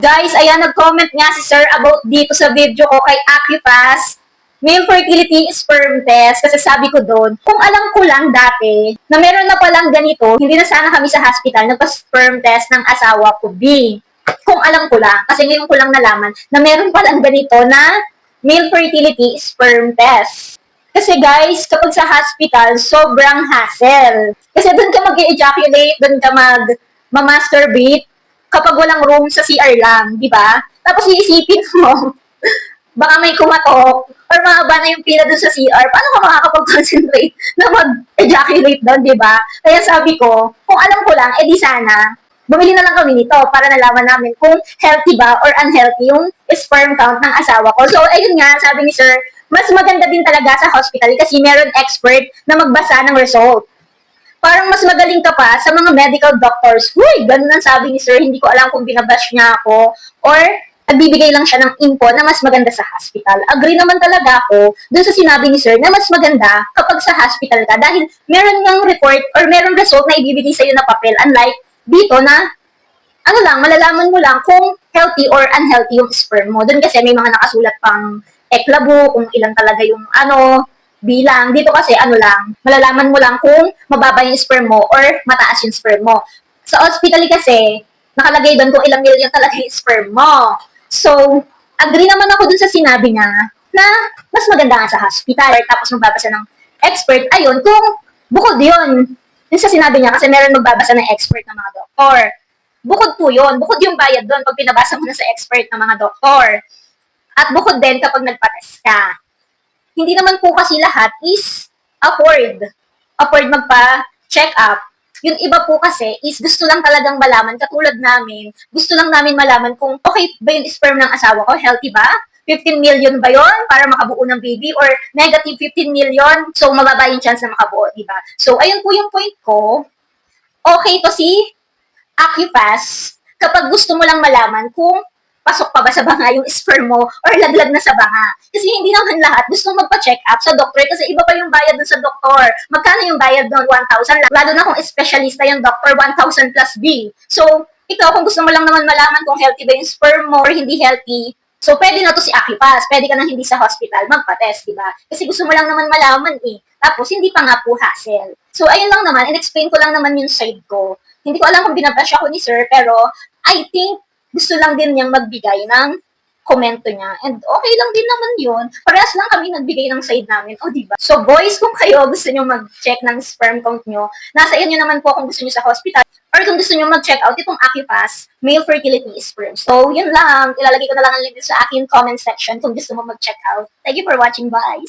Guys, ayan, nag-comment nga si Sir about dito sa video ko kay Acupass male fertility sperm test. Kasi sabi ko doon, kung alam ko lang dati na meron na palang ganito, hindi na sana kami sa hospital nagpa-sperm test ng asawa ko, B. Kung alam ko lang, kasi ngayon ko lang nalaman na meron palang ganito na male fertility sperm test. Kasi guys, kapag sa hospital, sobrang hassle. Kasi doon ka mag-ejaculate, doon ka mag-masturbate, kapag walang room sa CR lang, di ba? Tapos iisipin mo, baka may kumatok, or mahaba na yung pila dun sa CR, paano ka makakapag-concentrate na mag-ejaculate doon, di ba? Kaya sabi ko, kung alam ko lang, edi sana, bumili na lang kami nito para nalaman namin kung healthy ba or unhealthy yung sperm count ng asawa ko. So, ayun nga, sabi ni Sir, mas maganda din talaga sa hospital kasi meron expert na magbasa ng result. Parang mas magaling ka pa sa mga medical doctors. Huy, ganun ang sabi ni Sir, hindi ko alam kung binabash niya ako or nagbibigay lang siya ng info na mas maganda sa hospital. Agree naman talaga ako dun sa sinabi ni Sir na mas maganda kapag sa hospital ka dahil meron ng report or meron result na ibibigay sa'yo na papel, unlike dito na ano lang, malalaman mo lang kung healthy or unhealthy yung sperm mo. Doon kasi may mga nakasulat pang eklabo, kung ilang talaga yung bilang. Dito kasi ano lang, malalaman mo lang kung mababa yung sperm mo or mataas yung sperm mo. Sa hospital kasi, nakalagay doon kung ilang million talaga yung sperm mo. So, agree naman ako dun sa sinabi niya na mas maganda nga sa hospital. Tapos magbabasa ng expert, ayun, kung bukod yun. Yun sa sinabi niya kasi meron magbabasa ng expert ng mga doktor. Bukod po yun. Bukod yung bayad doon pag pinabasa mo na sa expert ng mga doktor. At bukod din kapag nagpa-test ka. Hindi naman po kasi lahat is afford magpa-check up. Yung iba po kasi is gusto lang talagang malaman, katulad namin, gusto lang namin malaman kung okay ba yung sperm ng asawa ko, healthy ba? 15 million ba yon para makabuo ng baby? Or negative 15 million, so mababa yung chance na makabuo, di ba? So, ayun po yung point ko. Okay to si Acupass kapag gusto mo lang malaman kung pasok pa ba sa banga yung sperm mo or laglag na sa banga. Kasi hindi naman lahat gusto magpa-check up sa doktor kasi iba pa yung bayad dun sa doktor. Magkano yung bayad doon? 1,000 lang. Lalo na kung espesyalista yung doktor, 1,000 plus bill. So, ikaw kung gusto mo lang naman malaman kung healthy ba yung sperm mo or hindi healthy, so pwede na to si Acupass. Pwede ka nang hindi sa hospital magpa-test, di ba? Kasi gusto mo lang naman malaman eh. Tapos, hindi pa nga po hassle. So, ayun lang naman. In-explain ko lang naman yung side ko. Hindi ko alam kung binabash ako ni Sir, pero I think gusto lang din niyang magbigay ng komento niya. And okay lang din naman yun. Parehas lang kami nagbigay ng side namin. O, diba? So, boys, kung kayo gusto niyo mag-check ng sperm count niyo, nasa inyo naman po kung gusto niyo sa hospital or kung gusto niyo mag-check out itong Acupass male fertility sperm. So, yun lang. Ilalagay ko na lang ang link sa akin comment section kung gusto mo mag-check out. Thank you for watching. Bye!